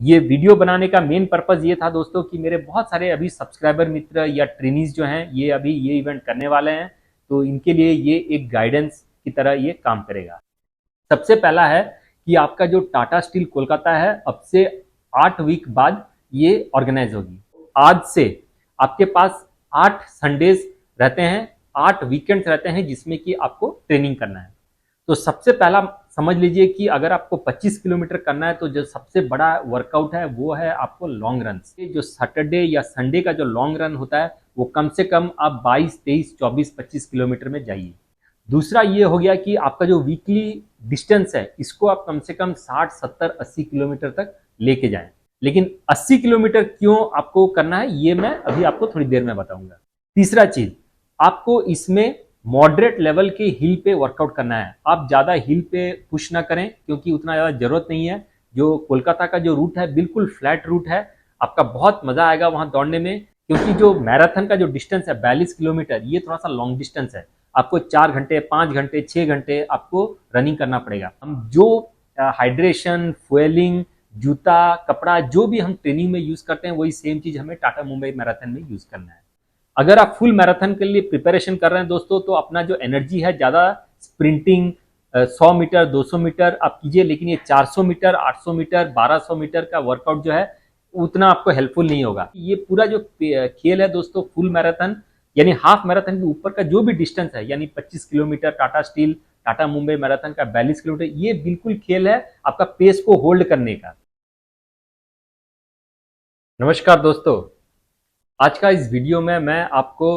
ये वीडियो बनाने का मेन पर्पस ये था दोस्तों कि मेरे बहुत सारे अभी सब्सक्राइबर मित्र या ट्रेनीज जो हैं ये अभी ये इवेंट करने वाले हैं, तो इनके लिए ये एक गाइडेंस की तरह ये काम करेगा। सबसे पहला है कि आपका जो टाटा स्टील कोलकाता है अब से 8 वीक बाद ये ऑर्गेनाइज होगी। आज से आपके पास 8 संडेज रहते हैं, 8 वीकेंड्स रहते हैं जिसमें कि आपको ट्रेनिंग करना है। तो सबसे पहला समझ लीजिए कि अगर आपको 25 किलोमीटर करना है तो जो सबसे बड़ा वर्कआउट है वो है आपको लॉन्ग रन। जो सैटरडे या संडे का जो लॉन्ग रन होता है वो कम से कम आप 22, 23, 24, 25 किलोमीटर में जाइए। दूसरा ये हो गया कि आपका जो वीकली डिस्टेंस है इसको आप कम से कम 60, 70, 80 किलोमीटर तक लेके जाएं। लेकिन 80 किलोमीटर क्यों आपको करना है ये मैं अभी आपको थोड़ी देर में बताऊंगा। तीसरा चीज, आपको इसमें मॉडरेट लेवल के हिल पे वर्कआउट करना है। आप ज्यादा हिल पे पुश ना करें क्योंकि उतना ज्यादा जरूरत नहीं है। जो कोलकाता का जो रूट है बिल्कुल फ्लैट रूट है, आपका बहुत मजा आएगा वहां दौड़ने में। क्योंकि जो मैराथन का जो डिस्टेंस है 42 किलोमीटर, ये थोड़ा सा लॉन्ग डिस्टेंस है। आपको 4 घंटे, 5 घंटे, 6 घंटे आपको रनिंग करना पड़ेगा। हम जो हाइड्रेशन, फ्यूलिंग, जूता, कपड़ा जो भी हम ट्रेनिंग में यूज करते हैं वही सेम चीज हमें टाटा मुंबई मैराथन में यूज करना है। अगर आप फुल मैराथन के लिए प्रिपरेशन कर रहे हैं दोस्तों तो अपना जो एनर्जी है ज्यादा स्प्रिंटिंग 100 मीटर, 200 मीटर आप कीजिए, लेकिन ये 400 मीटर, 800 मीटर, 1200 मीटर का वर्कआउट जो है उतना आपको हेल्पफुल नहीं होगा। ये पूरा जो खेल है दोस्तों फुल मैराथन यानी हाफ मैराथन के ऊपर का जो भी डिस्टेंस है यानी 25 kilometre Tata steel, Tata Mumbai marathon का 42 किलोमीटर, ये बिल्कुल खेल है आपका पेस को होल्ड करने का। नमस्कार दोस्तों, आज का इस वीडियो में मैं आपको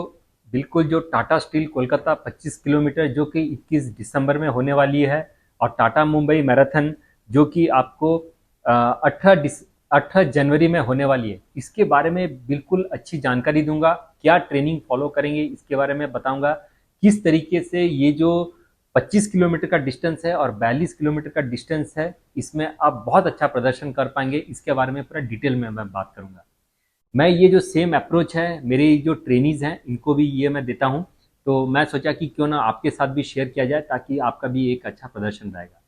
बिल्कुल जो टाटा स्टील कोलकाता 25 किलोमीटर जो कि 21 दिसंबर में होने वाली है और टाटा मुंबई मैराथन जो कि आपको 8 जनवरी में होने वाली है, इसके बारे में बिल्कुल अच्छी जानकारी दूंगा। क्या ट्रेनिंग फॉलो करेंगे इसके बारे में बताऊंगा। किस तरीके से ये जो 25 किलोमीटर का डिस्टेंस है और 42 किलोमीटर का डिस्टेंस है इसमें आप बहुत अच्छा प्रदर्शन कर पाएंगे, इसके बारे में पूरा डिटेल में मैं बात करूंगा। मैं ये जो सेम अप्रोच है मेरे जो ट्रेनीज हैं इनको भी ये मैं देता हूं, तो मैं सोचा कि क्यों ना आपके साथ भी शेयर किया जाए ताकि आपका भी एक अच्छा प्रदर्शन रहेगा।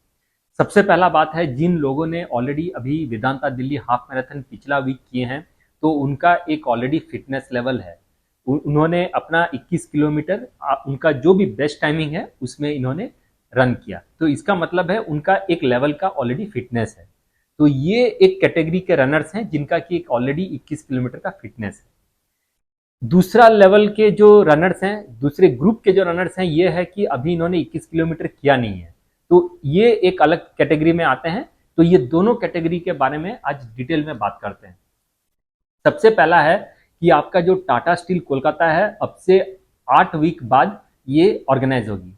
सबसे पहला बात है, जिन लोगों ने ऑलरेडी अभी वेदांता दिल्ली हाफ मैराथन पिछला वीक किए हैं तो उनका एक ऑलरेडी फिटनेस लेवल है। उन्होंने अपना 21 किलोमीटर उनका जो भी बेस्ट टाइमिंग है उसमें इन्होंने रन किया, तो इसका मतलब है उनका एक लेवल का ऑलरेडी फिटनेस है। तो ये एक कैटेगरी के रनर्स हैं जिनका कि एक ऑलरेडी 21 किलोमीटर का फिटनेस है। दूसरा लेवल के जो रनर्स हैं, दूसरे ग्रुप के जो रनर्स हैं, ये है कि अभी इन्होंने 21 किलोमीटर किया नहीं है, तो ये एक अलग कैटेगरी में आते हैं। तो ये दोनों कैटेगरी के बारे में आज डिटेल में बात करते हैं। सबसे पहला है कि आपका जो टाटा स्टील कोलकाता है अब से 8 वीक बाद ये ऑर्गेनाइज होगी।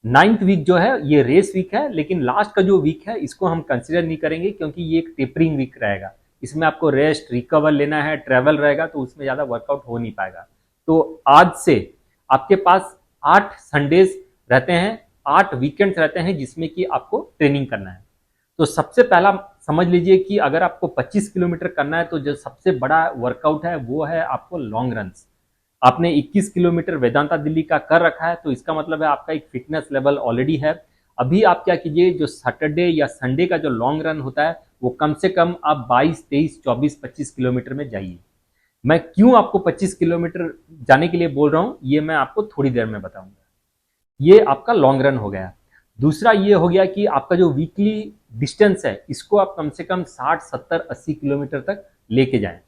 9th वीक जो है ये रेस वीक है, लेकिन लास्ट का जो वीक है इसको हम कंसिडर नहीं करेंगे क्योंकि ये एक टेपरिंग वीक रहेगा। इसमें आपको रेस्ट, रिकवर लेना है, ट्रेवल रहेगा, तो उसमें ज्यादा वर्कआउट हो नहीं पाएगा। तो आज से आपके पास 8 संडेज रहते हैं, 8 वीकेंड्स रहते हैं जिसमें कि आपको ट्रेनिंग करना है। तो सबसे पहला समझ लीजिए कि अगर आपको 25 किलोमीटर करना है तो जो सबसे बड़ा वर्कआउट है वो है आपको लॉन्ग रन। आपने 21 किलोमीटर वेदांता दिल्ली का कर रखा है तो इसका मतलब है आपका एक फिटनेस लेवल ऑलरेडी है। अभी आप क्या कीजिए, जो सैटरडे या संडे का जो लॉन्ग रन होता है वो कम से कम आप 22, 23, 24, 25 किलोमीटर में जाइए। मैं क्यों आपको 25 किलोमीटर जाने के लिए बोल रहा हूं ये मैं आपको थोड़ी देर में बताऊंगा। ये आपका लॉन्ग रन हो गया। दूसरा ये हो गया कि आपका जो वीकली डिस्टेंस है इसको आप कम से कम 60, 70, 80 किलोमीटर तक लेके जाएं।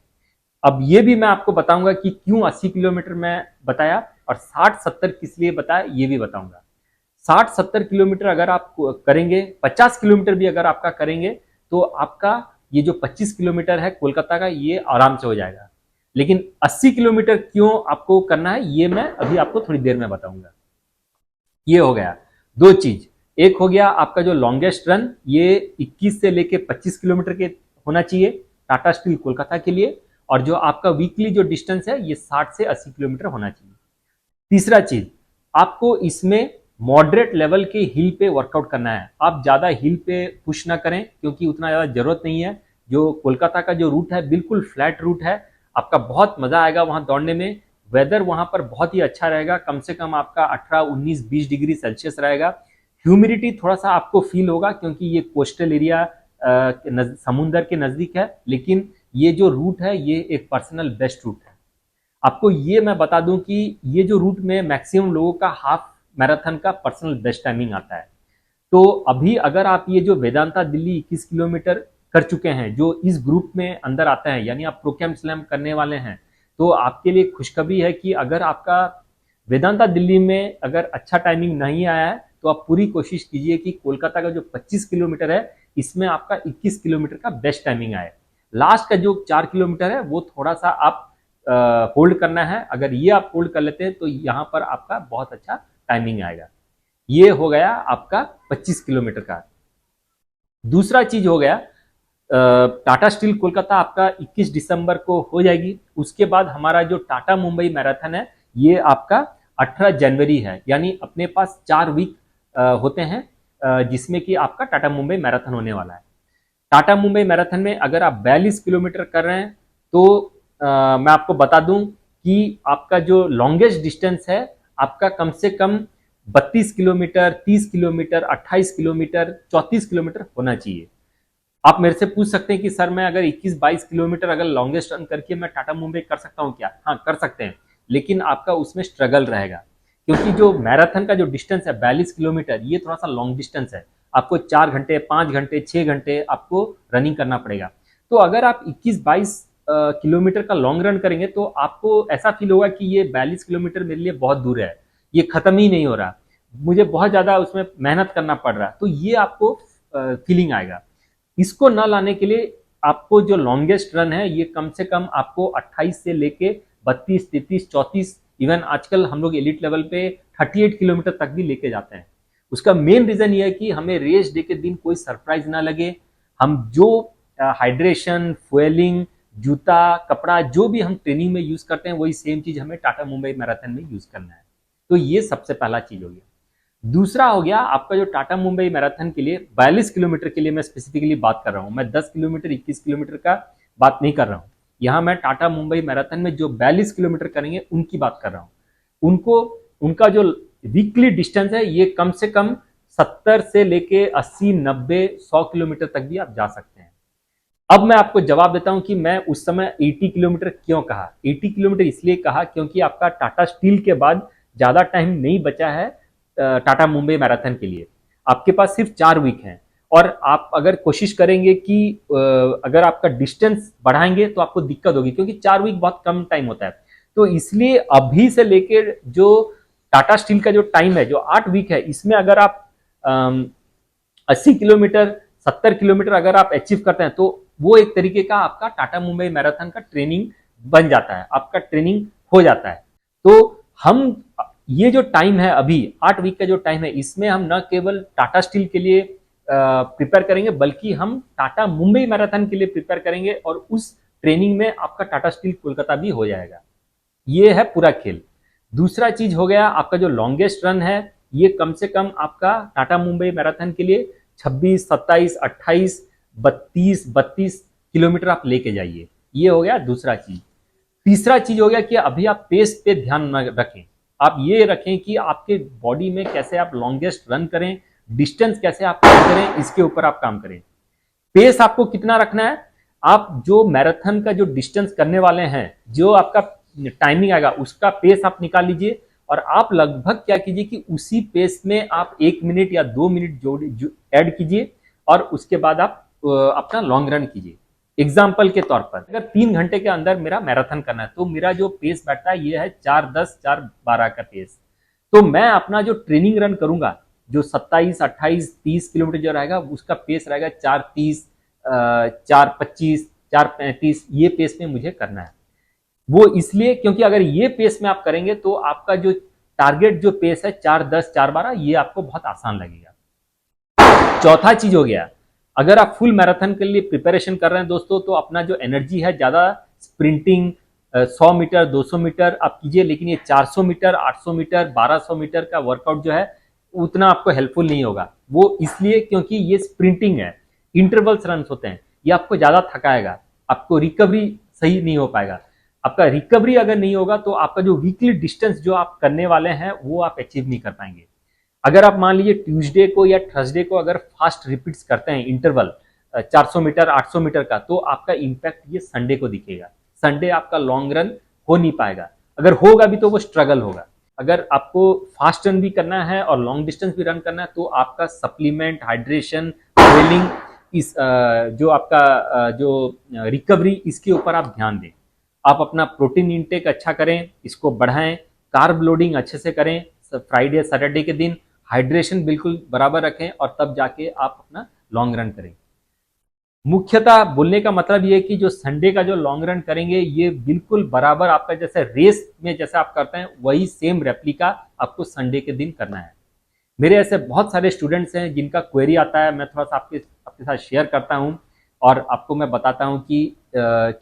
अब ये भी मैं आपको बताऊंगा कि क्यों 80 किलोमीटर मैं बताया और 60-70 किस लिए बताया ये भी बताऊंगा। 60-70 किलोमीटर अगर आप करेंगे, 50 किलोमीटर भी अगर आपका करेंगे तो आपका ये जो 25 किलोमीटर है कोलकाता का ये आराम से हो जाएगा। लेकिन 80 किलोमीटर क्यों आपको करना है ये मैं अभी आपको थोड़ी देर में बताऊंगा। ये हो गया दो चीज। एक हो गया आपका जो लॉन्गेस्ट रन, ये 21 से लेके 25 किलोमीटर के होना चाहिए टाटा स्टील कोलकाता के लिए, और जो आपका वीकली जो डिस्टेंस है ये 60 से 80 किलोमीटर होना चाहिए। तीसरा चीज, आपको इसमें मॉडरेट लेवल के हिल पे वर्कआउट करना है। आप ज्यादा हिल पे पुश ना करें क्योंकि उतना ज्यादा जरूरत नहीं है। जो कोलकाता का जो रूट है बिल्कुल फ्लैट रूट है, आपका बहुत मजा आएगा वहां दौड़ने में। वेदर वहां पर बहुत ही अच्छा रहेगा, कम से कम आपका 18, 19, 20 डिग्री सेल्सियस रहेगा। ह्यूमिडिटी थोड़ा सा आपको फील होगा क्योंकि ये कोस्टल एरिया समुंदर के नज़दीक है, लेकिन ये जो रूट है ये एक पर्सनल बेस्ट रूट है। आपको ये मैं बता दूं कि ये जो रूट में मैक्सिमम लोगों का हाफ मैराथन का पर्सनल बेस्ट टाइमिंग आता है। तो अभी अगर आप ये जो वेदांता दिल्ली 21 किलोमीटर कर चुके हैं, जो इस ग्रुप में अंदर आता है, यानी आप प्रोकैम स्लैम करने वाले हैं, तो आपके लिए खुशखबरी है कि अगर आपका वेदांता दिल्ली में अगर अच्छा टाइमिंग नहीं आया है तो आप पूरी कोशिश कीजिए कि कोलकाता का जो 25 किलोमीटर है इसमें आपका 21 किलोमीटर का बेस्ट टाइमिंग आए। लास्ट का जो 4 किलोमीटर है वो थोड़ा सा आप होल्ड करना है। अगर ये आप होल्ड कर लेते हैं तो यहाँ पर आपका बहुत अच्छा टाइमिंग आएगा। ये हो गया आपका 25 किलोमीटर का। दूसरा चीज हो गया टाटा स्टील कोलकाता आपका 21 दिसंबर को हो जाएगी। उसके बाद हमारा जो टाटा मुंबई मैराथन है ये आपका 18 जनवरी है, यानी अपने पास 4 वीक होते हैं जिसमें कि आपका टाटा मुंबई मैराथन होने वाला है। टाटा मुंबई मैराथन में अगर आप 42 किलोमीटर कर रहे हैं तो मैं आपको बता दूं कि आपका जो लॉन्गेस्ट डिस्टेंस है आपका कम से कम 32 किलोमीटर, 30 किलोमीटर, 28 किलोमीटर, 34 किलोमीटर होना चाहिए। आप मेरे से पूछ सकते हैं कि सर मैं अगर 21-22 किलोमीटर अगर लॉन्गेस्ट रन करके मैं टाटा मुंबई कर सकता हूं क्या? हाँ, कर सकते हैं, लेकिन आपका उसमें स्ट्रगल रहेगा, क्योंकि जो मैराथन का जो डिस्टेंस है 42 किलोमीटर ये थोड़ा सा लॉन्ग डिस्टेंस है। आपको 4 घंटे, 5 घंटे, 6 घंटे आपको रनिंग करना पड़ेगा। तो अगर आप 21-22 किलोमीटर का लॉन्ग रन करेंगे तो आपको ऐसा फील होगा कि ये 42 किलोमीटर मेरे लिए बहुत दूर है, ये खत्म ही नहीं हो रहा, मुझे बहुत ज्यादा उसमें मेहनत करना पड़ रहा है, तो ये आपको फीलिंग आएगा। इसको ना लाने के लिए आपको जो लॉन्गेस्ट रन है ये कम से कम आपको 28 से लेके 32, 33, 34, इवन आजकल हम लोग एलिट लेवल पे 38 किलोमीटर तक भी लेके जाते हैं। उसका मेन रीजन ये है कि हमें रेस डे के दिन कोई सरप्राइज ना लगे। हम जो हाइड्रेशन, फ्यूलिंग, जूता, कपड़ा जो भी हम ट्रेनिंग में यूज करते हैं वही सेम चीज हमें टाटा मुंबई मैराथन में यूज करना है। तो ये सबसे पहला चीज हो गया। दूसरा हो गया आपका जो टाटा मुंबई मैराथन के लिए 42 किलोमीटर के लिए मैं स्पेसिफिकली बात कर रहा हूं। मैं 10 किलोमीटर, 21 किलोमीटर का बात नहीं कर रहा हूं। यहां मैं टाटा मुंबई मैराथन में जो 42 किलोमीटर करेंगे उनकी बात कर रहा हूं। उनको उनका जो वीकली डिस्टेंस है ये कम से कम 70 से लेके 80, 90, 100 किलोमीटर तक भी आप जा सकते हैं। अब मैं आपको जवाब देता हूं कि मैं उस समय 80 किलोमीटर क्यों कहा। 80 किलोमीटर इसलिए कहा क्योंकि आपका टाटा स्टील के बाद ज्यादा टाइम नहीं बचा है टाटा मुंबई मैराथन के लिए। आपके पास सिर्फ 4 वीक हैं और आप अगर कोशिश करेंगे कि अगर आपका डिस्टेंस बढ़ाएंगे तो आपको दिक्कत होगी, क्योंकि 4 वीक बहुत कम टाइम होता है। तो इसलिए अभी से लेके जो टाटा स्टील का जो टाइम है जो 8 वीक है, इसमें अगर आप 80 किलोमीटर, 70 किलोमीटर अगर आप अचीव करते हैं तो वो एक तरीके का आपका टाटा मुंबई मैराथन का ट्रेनिंग बन जाता है, आपका ट्रेनिंग हो जाता है। तो हम ये जो टाइम है अभी 8 वीक का जो टाइम है इसमें हम न केवल टाटा स्टील के लिए प्रिपेयर करेंगे बल्कि हम टाटा मुंबई मैराथन के लिए प्रिपेयर करेंगे और उस ट्रेनिंग में आपका टाटा स्टील कोलकाता भी हो जाएगा। ये है पूरा खेल। दूसरा चीज हो गया आपका जो लॉन्गेस्ट रन है ये कम से कम आपका टाटा मुंबई मैराथन के लिए 26, 27, 28, 32 किलोमीटर आप लेके जाइए। ये हो गया दूसरा चीज। तीसरा चीज हो गया कि अभी आप पेस पे ध्यान न रखें। आप ये रखें कि आपके बॉडी में कैसे आप लॉन्गेस्ट रन करें, डिस्टेंस कैसे आप कम करें, इसके ऊपर आप काम करें। पेस आपको कितना रखना है, आप जो मैराथन का जो डिस्टेंस करने वाले हैं, जो आपका टाइमिंग आएगा उसका पेस आप निकाल लीजिए और आप लगभग क्या कीजिए कि उसी पेस में आप 1 मिनट या 2 मिनट जोड़ ऐड कीजिए और उसके बाद आप अपना लॉन्ग रन कीजिए। एग्जाम्पल के तौर पर अगर 3 घंटे के अंदर मेरा मैराथन करना है तो मेरा जो पेस बैठता है ये है 4:10, 4:12 का पेस। तो मैं अपना जो ट्रेनिंग रन करूंगा जो 27, 28, 30 किलोमीटर जो रहेगा उसका पेस रहेगा 4:30, 4:25, 4:35, ये पेस में मुझे करना है। वो इसलिए क्योंकि अगर ये पेस में आप करेंगे तो आपका जो टारगेट जो पेस है 4:10, 4:12 ये आपको बहुत आसान लगेगा। चौथा चीज हो गया, अगर आप फुल मैराथन के लिए प्रिपरेशन कर रहे हैं दोस्तों तो अपना जो एनर्जी है ज्यादा स्प्रिंटिंग 100 मीटर, 200 मीटर आप कीजिए, लेकिन ये 400 मीटर, 800 मीटर, 1200 मीटर का वर्कआउट जो है उतना आपको हेल्पफुल नहीं होगा। वो इसलिए क्योंकि ये स्प्रिंटिंग है, इंटरवल्स रन होते हैं, ये आपको ज्यादा थकाएगा, आपको रिकवरी सही नहीं हो पाएगा। आपका रिकवरी अगर नहीं होगा तो आपका जो वीकली डिस्टेंस जो आप करने वाले हैं वो आप अचीव नहीं कर पाएंगे। अगर आप मान लीजिए ट्यूसडे को या थर्सडे को अगर फास्ट रिपीट्स करते हैं इंटरवल, 400 मीटर 800 मीटर का, तो आपका इम्पैक्ट ये संडे को दिखेगा। संडे आपका लॉन्ग रन हो नहीं पाएगा, अगर होगा भी तो वो स्ट्रगल होगा। अगर आपको फास्ट रन भी करना है और लॉन्ग डिस्टेंस भी रन करना है तो आपका सप्लीमेंट, हाइड्रेशन, ट्रेनिंग, इस जो आपका जो रिकवरी, इसके ऊपर आप ध्यान दें। आप अपना प्रोटीन इंटेक अच्छा करें, इसको बढ़ाएं, कार्ब लोडिंग अच्छे से करें, फ्राइडे सैटरडे के दिन हाइड्रेशन बिल्कुल बराबर रखें और तब जाके आप अपना लॉन्ग रन करें। मुख्यतः बोलने का मतलब ये है कि जो संडे का जो लॉन्ग रन करेंगे ये बिल्कुल बराबर आपका जैसे रेस में जैसे आप करते हैं वही सेम रेप्लिका आपको संडे के दिन करना है। मेरे ऐसे बहुत सारे स्टूडेंट्स हैं जिनका क्वेरी आता है, मैं थोड़ा सा आपके साथ शेयर करता हूं और आपको मैं बताता हूं कि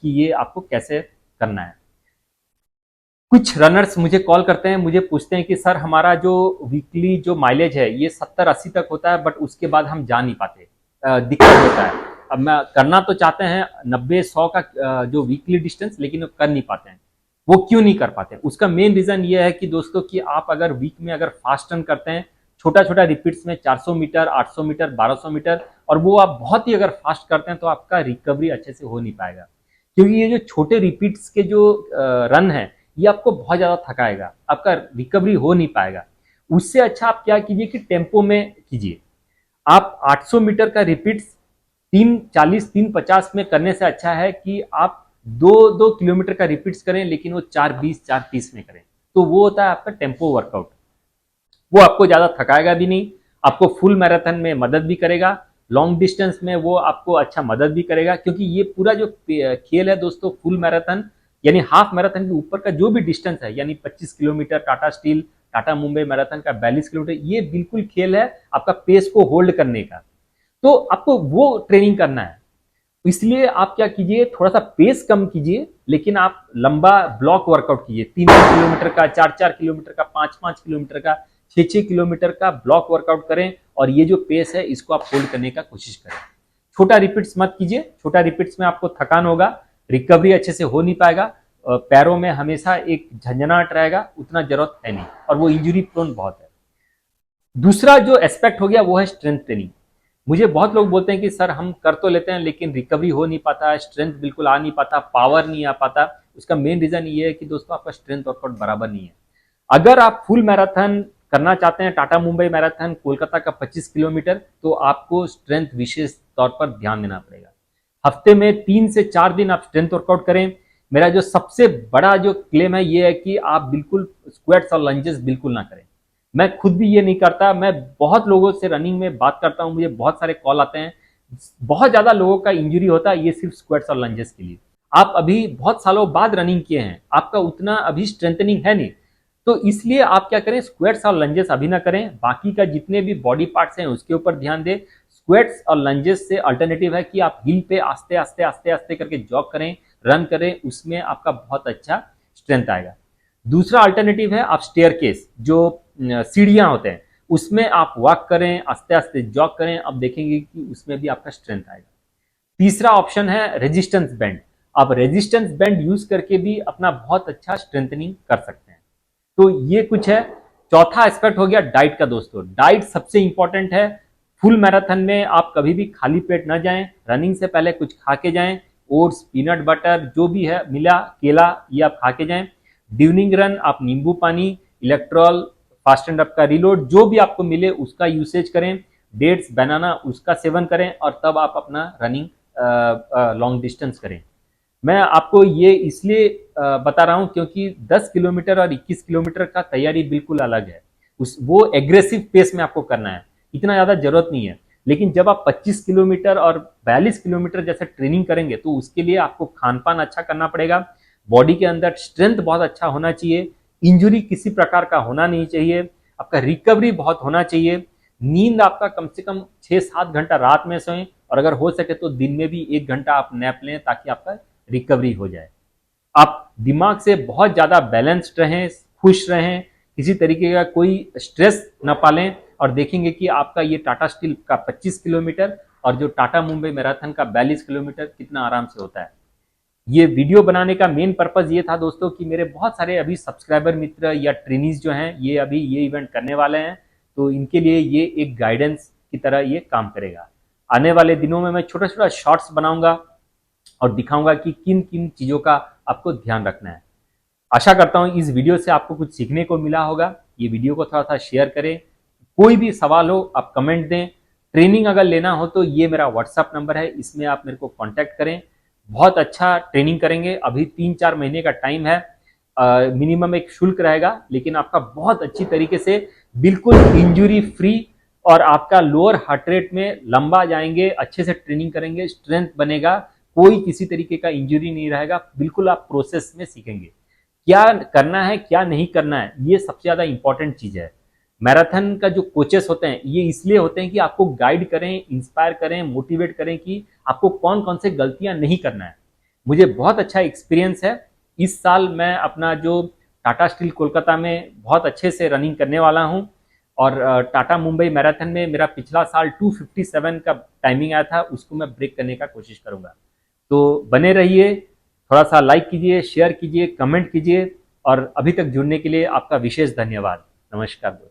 ये आपको कैसे करना है। कुछ रनर्स मुझे कॉल करते हैं, मुझे पूछते हैं कि सर हमारा जो वीकली जो माइलेज है ये 70-80 तक होता है, बट उसके बाद हम जा नहीं पाते, दिक्कत होता है। अब मैं करना तो चाहते हैं 90-100 का जो वीकली डिस्टेंस, लेकिन वो कर नहीं पाते हैं। वो क्यों नहीं कर पाते? उसका मेन रीजन ये है कि दोस्तों कि आप अगर वीक में अगर फास्ट रन करते हैं छोटा छोटा रिपीट्स में 400 मीटर, 800 मीटर, 1200 मीटर, और वो आप बहुत ही अगर फास्ट करते हैं तो आपका रिकवरी अच्छे से हो नहीं पाएगा, क्योंकि ये जो छोटे रिपीट्स के जो रन है ये आपको बहुत ज्यादा थकाएगा, आपका रिकवरी हो नहीं पाएगा। उससे अच्छा आप क्या कीजिए कि टेम्पो में कीजिए। आप 800 मीटर का रिपीट्स 3:40, 3:50 में करने से अच्छा है कि आप 2-2 किलोमीटर का रिपीट्स करें, लेकिन वो 4:20, 4:30 में करें। तो वो होता है आपका टेम्पो वर्कआउट। वो आपको ज्यादा थकाएगा भी नहीं, आपको फुल मैराथन में मदद भी करेगा, लॉन्ग डिस्टेंस में वो आपको अच्छा मदद भी करेगा, क्योंकि ये पूरा जो खेल है दोस्तों, फुल मैराथन यानी हाफ मैराथन के ऊपर का जो भी डिस्टेंस है, यानी 25 kilometre Tata steel, Tata Mumbai marathon का 42 किलोमीटर, ये बिल्कुल खेल है आपका पेस को होल्ड करने का। तो आपको वो ट्रेनिंग करना है, इसलिए आप क्या कीजिए, थोड़ा सा पेस कम कीजिए, लेकिन आप लंबा ब्लॉक वर्कआउट कीजिए। 3-3 किलोमीटर का, 4-4 किलोमीटर का, 5-5 किलोमीटर का, 6-6 किलोमीटर का ब्लॉक वर्कआउट करें, और ये जो पेस है इसको आप होल्ड करने का कोशिश करें। छोटा रिपीट्स मत कीजिए, छोटा रिपीट्स में आपको थकान होगा, रिकवरी अच्छे से हो नहीं पाएगा, पैरों में हमेशा एक झंझनाहट रहेगा, उतना जरूरत है नहीं, और वो इंजुरी प्रोन बहुत है। दूसरा जो एस्पेक्ट हो गया वो है स्ट्रेंथ ट्रेनिंग। मुझे बहुत लोग बोलते हैं कि सर हम कर तो लेते हैं लेकिन रिकवरी हो नहीं पाता, स्ट्रेंथ बिल्कुल आ नहीं पाता, पावर नहीं आ पाता। उसका मेन रीजन ये है कि दोस्तों आपका स्ट्रेंथ वर्कआउट बराबर नहीं है। अगर आप फुल मैराथन करना चाहते हैं, टाटा मुंबई मैराथन, कोलकाता का 25 किलोमीटर, तो आपको स्ट्रेंथ विशेष तौर पर ध्यान देना पड़ेगा। हफ्ते में 3 से 4 दिन आप स्ट्रेंथ वर्कआउट करें। मेरा जो सबसे बड़ा जो क्लेम है ये है कि आप बिल्कुल स्क्वाट्स और लंजेस बिल्कुल ना करें। मैं खुद भी ये नहीं करता, मैं बहुत लोगों से रनिंग में बात करता हूं, मुझे बहुत सारे कॉल आते हैं, बहुत ज्यादा लोगों का इंजरी होता है ये सिर्फ स्क्वाट्स और लंजेस के लिए। आप अभी बहुत सालों बाद रनिंग किए हैं, आपका उतना अभी स्ट्रेंथनिंग है नहीं, तो इसलिए आप क्या करें, स्क्वाट्स और लंजेस अभी ना करें, बाकी का जितने भी बॉडी पार्ट्स हैं उसके ऊपर ध्यान दें। स्क्वाट्स और लंजेस से अल्टरनेटिव है कि आप हिल पे आस्ते आस्ते आस्ते आस्ते करके जॉग करें, रन करें, उसमें आपका बहुत अच्छा स्ट्रेंथ आएगा। दूसरा अल्टरनेटिव है आप स्टेयर केस, जो सीढ़ियां होते हैं, उसमें आप वॉक करें, आस्ते आस्ते जॉग करें, अब देखेंगे कि उसमें भी आपका स्ट्रेंथ आएगा। तीसरा ऑप्शन है रेजिस्टेंस बैंड। आप रेजिस्टेंस बैंड यूज करके भी अपना बहुत अच्छा स्ट्रेंथनिंग कर सकते हैं। तो ये कुछ है। चौथा एस्पेक्ट हो गया डाइट का दोस्तों। डाइट सबसे इंपॉर्टेंट है। फुल मैराथन में आप कभी भी खाली पेट ना जाएं, रनिंग से पहले कुछ खा के जाएं, ओट्स, पीनट बटर जो भी है मिला, केला, ये आप खा के जाएं। ड्यूरिंग रन आप नींबू पानी, इलेक्ट्रॉल, फास्ट एंड अप का रिलोड, जो भी आपको मिले उसका यूसेज करें। डेट्स, बनाना, उसका सेवन करें, और तब आप अपना रनिंग लॉन्ग डिस्टेंस करें। मैं आपको ये इसलिए बता रहा हूं क्योंकि 10 किलोमीटर और 21 किलोमीटर का तैयारी बिल्कुल अलग है। वो एग्रेसिव पेस में आपको करना है, इतना ज्यादा जरूरत नहीं है। लेकिन जब आप 25 किलोमीटर और 42 किलोमीटर जैसे ट्रेनिंग करेंगे तो उसके लिए आपको खान पान अच्छा करना पड़ेगा, बॉडी के अंदर स्ट्रेंथ बहुत अच्छा होना चाहिए, इंजुरी किसी प्रकार का होना नहीं चाहिए, आपका रिकवरी बहुत होना चाहिए, नींद आपका कम से कम 6-7 घंटा रात में सोएं, और अगर हो सके तो दिन में भी 1 घंटा आप नैप लें ताकि आपका रिकवरी हो जाए। आप दिमाग से बहुत ज्यादा बैलेंस्ड रहें, खुश रहें, किसी तरीके का कोई स्ट्रेस न पालें, और देखेंगे कि आपका ये टाटा स्टील का 25 किलोमीटर और जो टाटा मुंबई मैराथन का 42 किलोमीटर कितना आराम से होता है। ये वीडियो बनाने का मेन पर्पज ये था दोस्तों कि मेरे बहुत सारे अभी सब्सक्राइबर मित्र या ट्रेनीज जो हैं ये अभी ये इवेंट करने वाले हैं, तो इनके लिए ये एक गाइडेंस की तरह ये काम करेगा। आने वाले दिनों में मैं छोटा छोटा शॉर्ट्स बनाऊंगा और दिखाऊंगा कि किन किन चीज़ों का आपको ध्यान रखना है। आशा करता हूं इस वीडियो से आपको कुछ सीखने को मिला होगा। ये वीडियो को थोड़ा सा शेयर करें। कोई भी सवाल हो आप कमेंट दें। ट्रेनिंग अगर लेना हो तो ये मेरा व्हाट्सअप नंबर है, इसमें आप मेरे को कांटेक्ट करें। बहुत अच्छा ट्रेनिंग करेंगे। अभी 3-4 महीने का टाइम है। मिनिमम एक शुल्क रहेगा, लेकिन आपका बहुत अच्छी तरीके से बिल्कुल इंजुरी फ्री और आपका लोअर हार्ट रेट में लंबा जाएंगे। अच्छे से ट्रेनिंग करेंगे, स्ट्रेंथ बनेगा, कोई किसी तरीके का इंजुरी नहीं रहेगा। बिल्कुल आप प्रोसेस में सीखेंगे क्या करना है क्या नहीं करना है। ये सबसे ज्यादा इंपॉर्टेंट चीज है। मैराथन का जो कोचेस होते हैं ये इसलिए होते हैं कि आपको गाइड करें, इंस्पायर करें, मोटिवेट करें कि आपको कौन कौन से गलतियां नहीं करना है। मुझे बहुत अच्छा एक्सपीरियंस है। इस साल मैं अपना जो टाटा स्टील कोलकाता में बहुत अच्छे से रनिंग करने वाला हूं और टाटा मुंबई मैराथन में मेरा पिछला साल 2:57 का टाइमिंग आया था, उसको मैं ब्रेक करने का कोशिश करूंगा। तो बने रहिए, थोड़ा सा लाइक कीजिए, शेयर कीजिए, कमेंट कीजिए और अभी तक जुड़ने के लिए आपका विशेष धन्यवाद। नमस्कार दोस्तों।